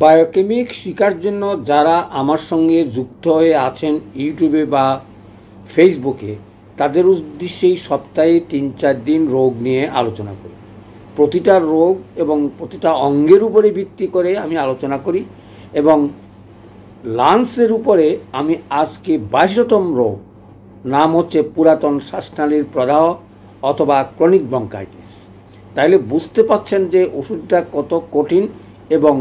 Biochemic শিখার জন্য যারা আমার সঙ্গে যুক্ত হয়ে আছেন ইউটিউবে বা ফেসবুকে, তাদের উদ্দেশ্যেই সপ্তাহে 3-4 দিন রোগ নিয়ে আলোচনা করি। প্রতিটা রোগ এবং প্রতিটা অঙ্গের উপরে ভিত্তি করে আমি আলোচনা করি এবং লাংসের উপরে আমি আজকে 22তম রোগ, নাম হচ্ছে পুরাতন শ্বাসনালীর প্রদাহ অথবা ক্রনিক ব্রঙ্কাইটিস। তাইলে বুঝতে পাচ্ছেন যে ওষুধটা কত কঠিন এবং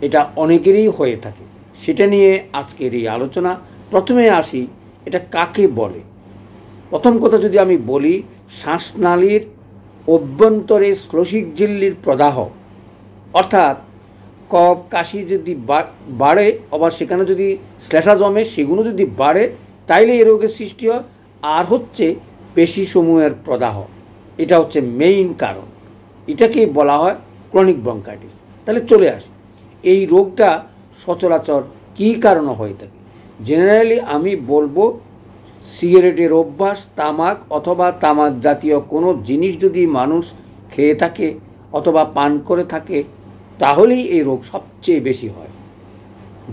এটা অনেকেরই হয়ে থাকে। সেটা নিয়ে আজকের এই আলোচনা। প্রথমে আসি, এটা কাকে বলে। প্রথম কথা যদি আমি বলি, শ্বাসনালীর অভ্যন্তরে শ্লেষিক ঝিল্লির প্রদাহ, অর্থাৎ কফ কাশি যদি বাড়ে, আবার সেখানে যদি শ্লেষা জমে, সেগুলো যদি বাড়ে, তাইলে এই রোগের সৃষ্টি হয়। আর হচ্ছে পেশিসমূহের প্রদাহ, এটা হচ্ছে মেইন কারণ। এটাকেই বলা হয় ক্রনিক ব্রঙ্কাইটিস। তাহলে চলে আসি, এই রোগটা সচরাচর কী কারণে হয়ে থাকে। জেনারেলি আমি বলবো, সিগারেটের অভ্যাস, তামাক অথবা তামাক জাতীয় কোনো জিনিস যদি মানুষ খেয়ে থাকে অথবা পান করে থাকে, তাহলেই এই রোগ সবচেয়ে বেশি হয়।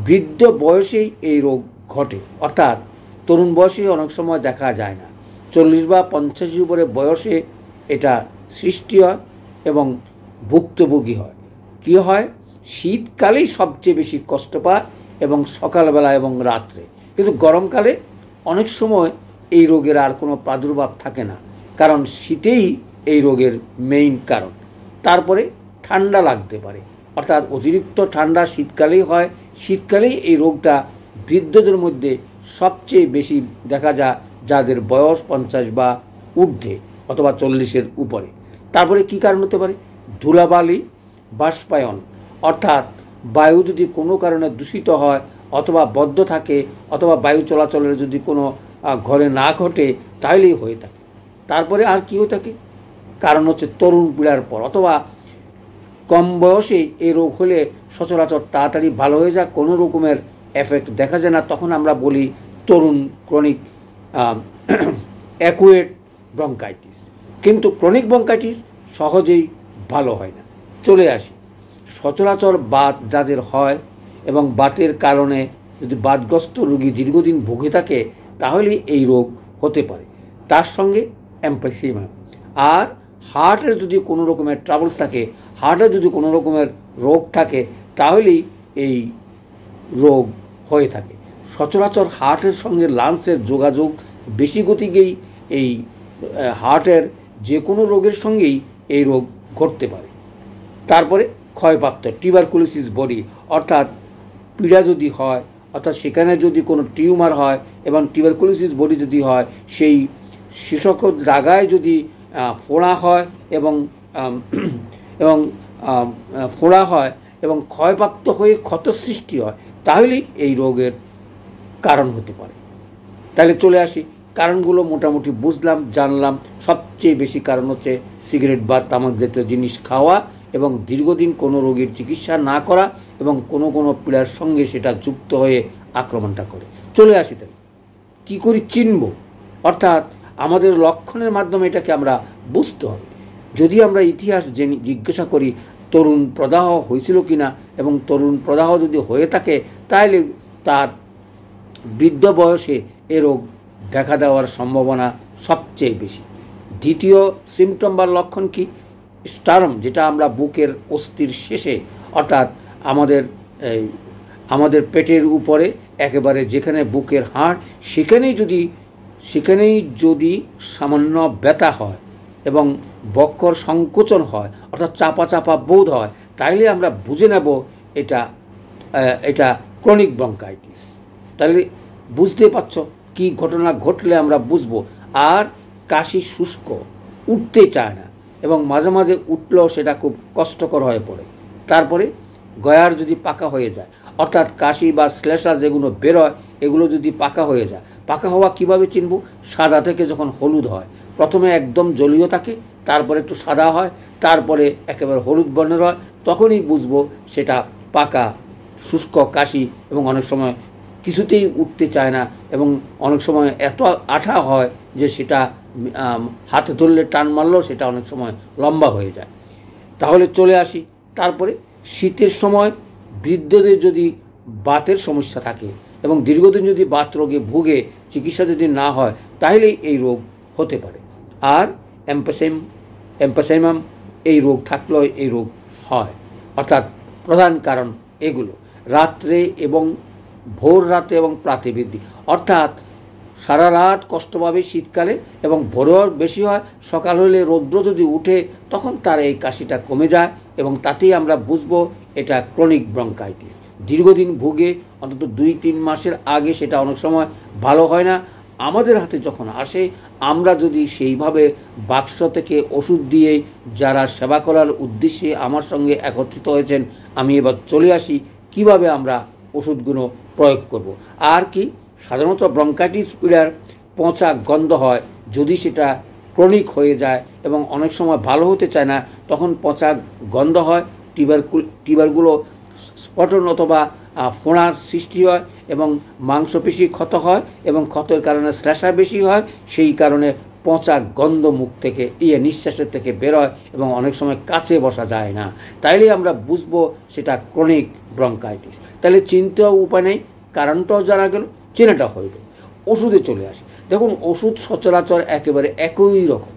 বৃদ্ধ বয়সেই এই রোগ ঘটে, অর্থাৎ তরুণ বয়সে অনেক সময় দেখা যায় না। 40 বা 50 উপরে বয়সে এটা সৃষ্টি হয় এবং ভুক্তভোগী হয়। কী হয়, শীতকালেই সবচেয়ে বেশি কষ্ট পায় এবং সকালবেলা এবং রাত্রে। কিন্তু গরমকালে অনেক সময় এই রোগের আর কোনো প্রাদুর্ভাব থাকে না, কারণ শীতেই এই রোগের মেইন কারণ। তারপরে ঠান্ডা লাগতে পারে, অর্থাৎ অতিরিক্ত ঠান্ডা শীতকালেই হয়। শীতকালেই এই রোগটা বৃদ্ধদের মধ্যে সবচেয়ে বেশি দেখা যায়, যাদের বয়স 50 বা ঊর্ধ্বে অথবা 40-এর উপরে। তারপরে কী কারণ হতে পারে, ধুলাবালি, বাষ্পায়ন, অর্থাৎ বায়ু যদি কোনো কারণে দূষিত হয় অথবা বদ্ধ থাকে অথবা বায়ু চলাচলের যদি কোনো ঘরে না ঘটে, তাহলেই হয়ে থাকে। তারপরে আর কী হয়ে থাকে, কারণ হচ্ছে তরুণ পীড়ার পর অথবা কম বয়সে এই রোগ হলে সচরাচর তাড়াতাড়ি ভালো হয়ে যায়, কোনো রকমের এফেক্ট দেখা যায় না। তখন আমরা বলি তরুণ ক্রনিক অ্যাকুয়েট ব্রঙ্কাইটিস। কিন্তু ক্রনিক ব্রঙ্কাইটিস সহজেই ভালো হয় না। চলে আসি, সচরাচর বাত যাদের হয় এবং বাতের কারণে যদি বাতগ্রস্ত রোগী দীর্ঘদিন ভুগে থাকে, তাহলে এই রোগ হতে পারে। তার সঙ্গে এমফিসিমা। আর হার্টের যদি কোনো রকমের ট্রাবলস থাকে, হার্টের যদি কোনো রকমের রোগ থাকে, তাহলেই এই রোগ হয়ে থাকে। সচরাচর হার্টের সঙ্গে লাংসের যোগাযোগ বেশি গতিকেই এই হার্টের যে কোনো রোগের সঙ্গেই এই রোগ ঘটতে পারে। তারপরে ক্ষয়প্রাপ্ত টিউবারকুলোসিস বডি, অর্থাৎ পীড়া যদি হয়, অর্থাৎ সেখানে যদি কোনো টিউমার হয় এবং টিউবারকুলোসিস বডি যদি হয়, সেই সকল জায়গায় যদি ফোড়া হয় এবং ফোড়া হয় এবং ক্ষয়প্রাপ্ত হয়ে ক্ষত সৃষ্টি হয়, তাহলেই এই রোগের কারণ হতে পারে। তাহলে চলে আসি, কারণগুলো মোটামুটি বুঝলাম, জানলাম। সবচেয়ে বেশি কারণ হচ্ছে সিগারেট বা তামাক জাতীয় জিনিস খাওয়া এবং দীর্ঘদিন কোনো রোগীর চিকিৎসা না করা এবং কোনো কোনো পীড়ার সঙ্গে সেটা যুক্ত হয়ে আক্রমণটা করে। চলে আসি, তাহলে কী করি চিনব, অর্থাৎ আমাদের লক্ষণের মাধ্যমে এটাকে আমরা বুঝতে হবে। যদি আমরা ইতিহাস জিজ্ঞাসা করি তরুণ প্রদাহ হয়েছিল কি না, এবং তরুণ প্রদাহ যদি হয়ে থাকে, তাহলে তার বৃদ্ধ বয়সে এ রোগ দেখা দেওয়ার সম্ভাবনা সবচেয়ে বেশি। দ্বিতীয় সিমটম বা লক্ষণ কি, স্টার্ম, যেটা আমরা বুকের অস্থির শেষে, অর্থাৎ আমাদের পেটের উপরে একেবারে যেখানে বুকের হাড়, সেখানেই যদি সামান্য ব্যথা হয় এবং বক্ষর সংকোচন হয়, অর্থাৎ চাপা চাপা বোধ হয়, তাইলে আমরা বুঝে নেব এটা ক্রনিক ব্রঙ্কাইটিস। তাহলে বুঝতে পারছ কি ঘটনা ঘটলে আমরা বুঝবো। আর কাশি শুষ্ক, উঠতে চায় না এবং মাঝে মাঝে উঠলেও সেটা খুব কষ্টকর হয়ে পড়ে। তারপরে গয়ার যদি পাকা হয়ে যায়, অর্থাৎ কাশি বা শ্লেষা যেগুলো বেরোয়, এগুলো যদি পাকা হয়ে যায়। পাকা হওয়া কিভাবে চিনব, সাদা থেকে যখন হলুদ হয়, প্রথমে একদম জলীয় থাকে, তারপরে একটু সাদা হয়, তারপরে একেবারে হলুদ বর্ণের হয়, তখনই বুঝবো সেটা পাকা শুষ্ক কাশি। এবং অনেক সময় কিছুতেই উঠতে চায় না এবং অনেক সময় এত আঠা হয় যে সেটা হাতে ধরলে টান মারলেও সেটা অনেক সময় লম্বা হয়ে যায়। তাহলে চলে আসি, তারপরে শীতের সময় বৃদ্ধদের যদি বাতের সমস্যা থাকে এবং দীর্ঘদিন যদি বাত রোগে ভুগে চিকিৎসা যদি না হয় তাহলেই এই রোগ হতে পারে। আর এম্পাসাইমাম এই রোগ থাকলেও এই রোগ হয়, অর্থাৎ প্রধান কারণ এগুলো। রাত্রে এবং ভোর রাতে এবং প্রাতে বৃদ্ধি, অর্থাৎ সারা রাত কষ্ট পাবে শীতকালে এবং ভোরেও বেশি হয়, সকাল হলে রৌদ্র যদি উঠে তখন তার এই কাশিটা কমে যায় এবং তাতেই আমরা বুঝবো এটা ক্রনিক ব্রঙ্কাইটিস। দীর্ঘদিন ভুগে অন্তত 2-3 মাসের আগে সেটা অনেক সময় ভালো হয় না। আমাদের হাতে যখন আসে আমরা যদি সেইভাবে বাক্স থেকে ওষুধ দিয়ে যারা সেবা করার উদ্দেশ্যে আমার সঙ্গে একত্রিত হয়েছেন, আমি এবার চলে আসি কিভাবে আমরা ওষুধগুলো প্রয়োগ করব। আর কি, সাধারণত ব্রঙ্কাইটিস পীড়ার পচা গন্ধ হয় যদি সেটা ক্রনিক হয়ে যায় এবং অনেক সময় ভালো হতে চায় না, তখন পচা গন্ধ হয়, টিউবারগুলো স্পটন অথবা ফোঁড়ার সৃষ্টি হয় এবং মাংসপেশি ক্ষত হয় এবং ক্ষতের কারণে শ্লেষা বেশি হয়, সেই কারণে পচা গন্ধ মুখ থেকে নিঃশ্বাসের থেকে বেরোয় এবং অনেক সময় কাছে বসা যায় না। তাইলে আমরা বুঝবো সেটা ক্রনিক ব্রঙ্কাইটিস। তাহলে চিনতেও উপায় নেই, কারণটাও জানা গেল, চেনাটা হয়ে গেল। ওষুধে চলে আসি। দেখুন, ওষুধ সচরাচর একেবারে একই রকম,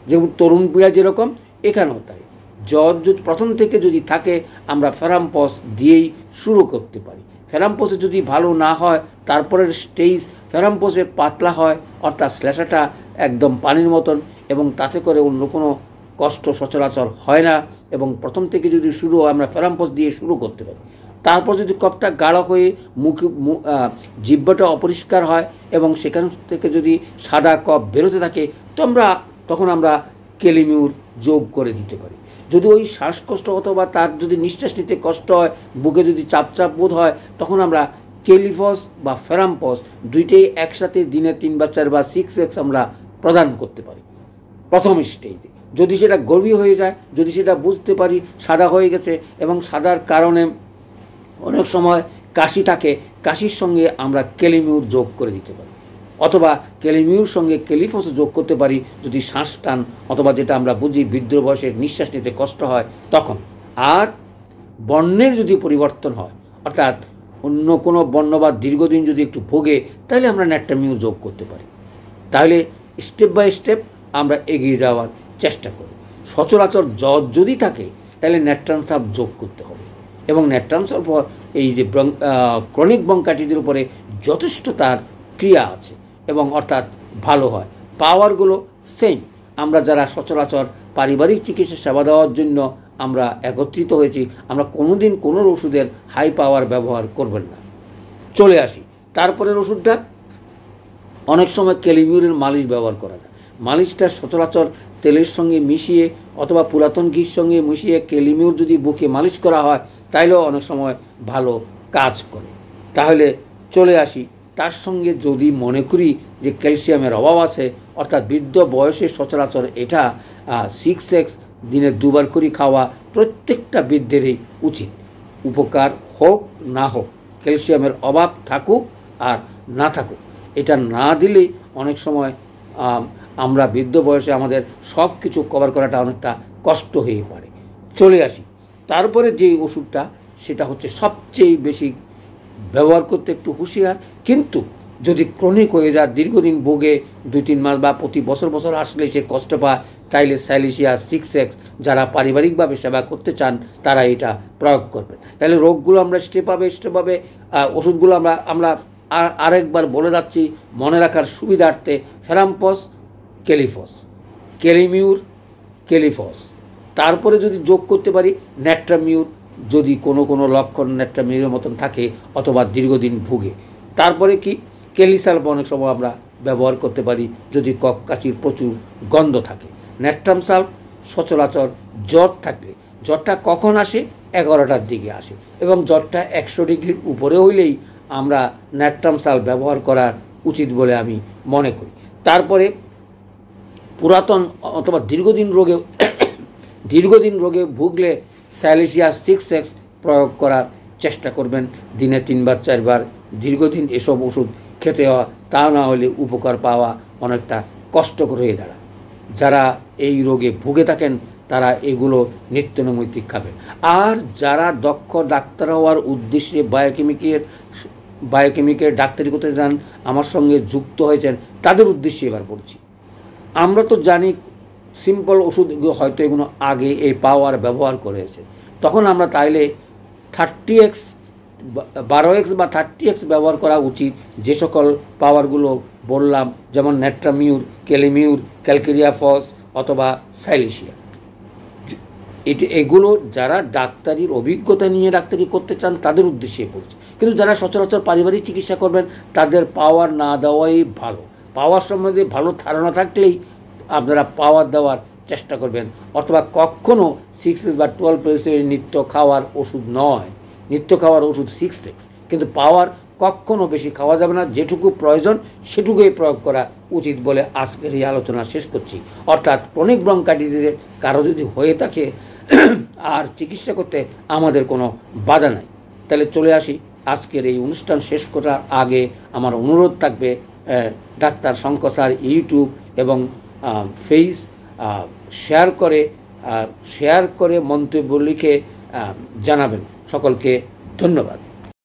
যেমন তরুণ পীড়া যেরকম এখানেও তাই। জ্বর যদি প্রথম থেকে যদি থাকে আমরা ফেরাম্পস দিয়েই শুরু করতে পারি। ফেরাম্পসে যদি ভালো না হয় তারপরের স্টেজ ফেরাম্পসে পাতলা হয়, অর্থাৎ শ্লেষাটা একদম পানির মতন এবং তাতে করে অন্য কোনো কষ্ট সচরাচর হয় না এবং প্রথম থেকে যদি শুরু হয় আমরা ফেরাম্পস দিয়ে শুরু করতে পারি। তারপর যদি কফটা গাঢ় হয়ে জিহ্বাটা অপরিষ্কার হয় এবং সেখান থেকে যদি সাদা কফ বেরোতে থাকে তখন আমরা কেলিমিউর যোগ করে দিতে পারি। যদি ওই শ্বাসকষ্ট অথবা তার যদি নিঃশ্বাস নিতে কষ্ট হয়, বুকে যদি চাপ বোধ হয়, তখন আমরা কেলিফস বা ফেরাম্পস দুইটাই একসাথে দিনে 3 বা 4 বা 6x আমরা প্রদান করতে পারি প্রথম স্টেজে। যদি সেটা গভীর হয়ে যায়, যদি সেটা বুঝতে পারি সাদা হয়ে গেছে এবং সাদার কারণে অনেক সময় কাশি থাকে, কাশির সঙ্গে আমরা কেলিমিউর যোগ করে দিতে পারি অথবা কেলিমিউর সঙ্গে কেলিফস যোগ করতে পারি যদি শ্বাস টান অথবা যেটা আমরা বুঝি বৃদ্ধ বয়সে নিঃশ্বাস নিতে কষ্ট হয় তখন। আর বর্ণের যদি পরিবর্তন হয়, অর্থাৎ অন্য কোনো বর্ণ বা দীর্ঘদিন যদি একটু ভোগে, তাহলে আমরা ন্যাট্রামিউ যোগ করতে পারি। তাহলে স্টেপ বাই স্টেপ আমরা এগিয়ে যাওয়ার চেষ্টা করি। সচরাচর জ্বর যদি থাকে তাহলে ন্যাট্রামসাল্ফ যোগ করতে হবে এবং ন্যাট্রামসাল্ফ এই যে ক্রনিক ব্রঙ্কাইটিসের উপরে যথেষ্ট তার ক্রিয়া আছে এবং অর্থাৎ ভালো হয়। পাওয়ারগুলো সেম। আমরা যারা সচরাচর পারিবারিক চিকিৎসা সেবা দেওয়ার জন্য আমরা একত্রিত হয়েছি, আমরা কোনোদিন কোনো ওষুধের হাই পাওয়ার ব্যবহার করবেন না। চলে আসি তারপরের ওষুধটা। অনেক সময় কেলিমিউরের মালিশ ব্যবহার করা যায়। মালিশটা সচরাচর তেলের সঙ্গে মিশিয়ে অথবা পুরাতন ঘির সঙ্গে মিশিয়ে কেলিমিউর যদি বুকে মালিশ করা হয় তাইলেও অনেক সময় ভালো কাজ করে। তাহলে চলে আসি তার সঙ্গে যদি মনে করি যে ক্যালসিয়ামের অভাব আছে, অর্থাৎ বৃদ্ধ বয়সে সচরাচর এটা 6x দিনে 2 বার করে খাওয়া প্রত্যেকটা বৃদ্ধেরই উচিত। উপকার হোক না হোক, ক্যালসিয়ামের অভাব থাকুক আর না থাকুক, এটা না দিলেই অনেক সময় আমরা বৃদ্ধ বয়সে আমাদের সব কিছু কভার করাটা অনেকটা কষ্ট হয়ে পড়ে। চলে আসি তারপরে যে ওষুধটা, সেটা হচ্ছে সবচেয়ে বেশি ব্যবহার করতে একটু হুঁশিয়ার, কিন্তু যদি ক্রনিক হয়ে যায়, দীর্ঘদিন ভোগে 2-3 মাস বা প্রতি বছর আসলে সে কষ্ট পায়, তাইলে স্যালিসিয়া 6x যারা পারিবারিকভাবে সেবা করতে চান তারা এটা প্রয়োগ করবেন। তাহলে রোগগুলো আমরা স্টেপভাবে ওষুধগুলো আমরা আরেকবার বলে যাচ্ছি মনে রাখার সুবিধার্থে। ফেরাম্পস, কেলিফস, কেলিমিউর, কেলিফস, তারপরে যদি যোগ করতে পারি ন্যাট্রামিউর যদি কোনো লক্ষণ ন্যাট্রামিউরের মতন থাকে অথবা দীর্ঘদিন ভুগে। তারপরে কি কেলিসাল্ফ অনেক সময় আমরা ব্যবহার করতে পারি যদি কক কাশির প্রচুর গন্ধ থাকে। ন্যাট্রামসাল্ফ সচরাচর জ্বর থাকলে, জ্বরটা কখন আসে? 11টার দিকে আসে এবং জ্বরটা 100 ডিগ্রির উপরে হইলেই আমরা ন্যাট্রামসাল্ফ ব্যবহার করা উচিত বলে আমি মনে করি। তারপরে পুরাতন অথবা দীর্ঘদিন রোগে ভুগলে স্যালিসিয়া 6x প্রয়োগ করার চেষ্টা করবেন দিনে 3 বার 4 বার। দীর্ঘদিন এসব ওষুধ খেতে হয়, তা না হলে উপকার পাওয়া অনেকটা কষ্টকর হয়ে দাঁড়ায়। যারা এই রোগে ভুগে থাকেন তারা এগুলো নিত্যনৈমিত্তিক খাবে। আর যারা দক্ষ ডাক্তার হওয়ার উদ্দেশ্যে বায়োকেমিকের ডাক্তারি করতে যান, আমার সঙ্গে যুক্ত হয়েছেন, তাদের উদ্দেশ্যে এবার বলছি। আমরা তো জানি সিম্পল ওষুধ হয়তো এগুলো আগে এই পাওয়ার ব্যবহার করেছে, তখন আমরা তাইলে 30x 12x বা 30x ব্যবহার করা উচিত। যে সকল পাওয়ারগুলো বললাম, যেমন নেট্রামিউর, কেলিমিউর, ক্যালকেরিয়া ফস অথবা সাইলিশিয়া, এগুলো যারা ডাক্তারির অভিজ্ঞতা নিয়ে ডাক্তারি করতে চান তাদের উদ্দেশ্যে বলছি। কিন্তু যারা সচরাচর পারিবারিক চিকিৎসা করবেন তাদের পাওয়ার না দেওয়াই ভালো। পাওয়ার সম্বন্ধে ভালো ধারণা থাকলেই আপনারা পাওয়ার দেওয়ার চেষ্টা করবেন। অথবা কখনও 6x বা 12x নিত্য খাওয়ার ওষুধ নয়, নিত্য খাওয়ার ওষুধ 6x, কিন্তু পাওয়ার কখনও বেশি খাওয়া যাবে না। যেটুকু প্রয়োজন সেটুকুই প্রয়োগ করা উচিত বলে আজকের এই আলোচনা শেষ করছি। অর্থাৎ ক্রনিক ব্রঙ্কাইটিসের কারো যদি হয়ে থাকে আর চিকিৎসা করতে আমাদের কোনো বাধা নাই। তাহলে চলে আসি আজকের এই অনুষ্ঠান শেষ করার আগে আমার অনুরোধ থাকবে, ডাক্তার শঙ্কর স্যার ইউটিউব এবং ফেস শেয়ার করে মন্তব্য লিখে জানাবেন। সকলকে ধন্যবাদ।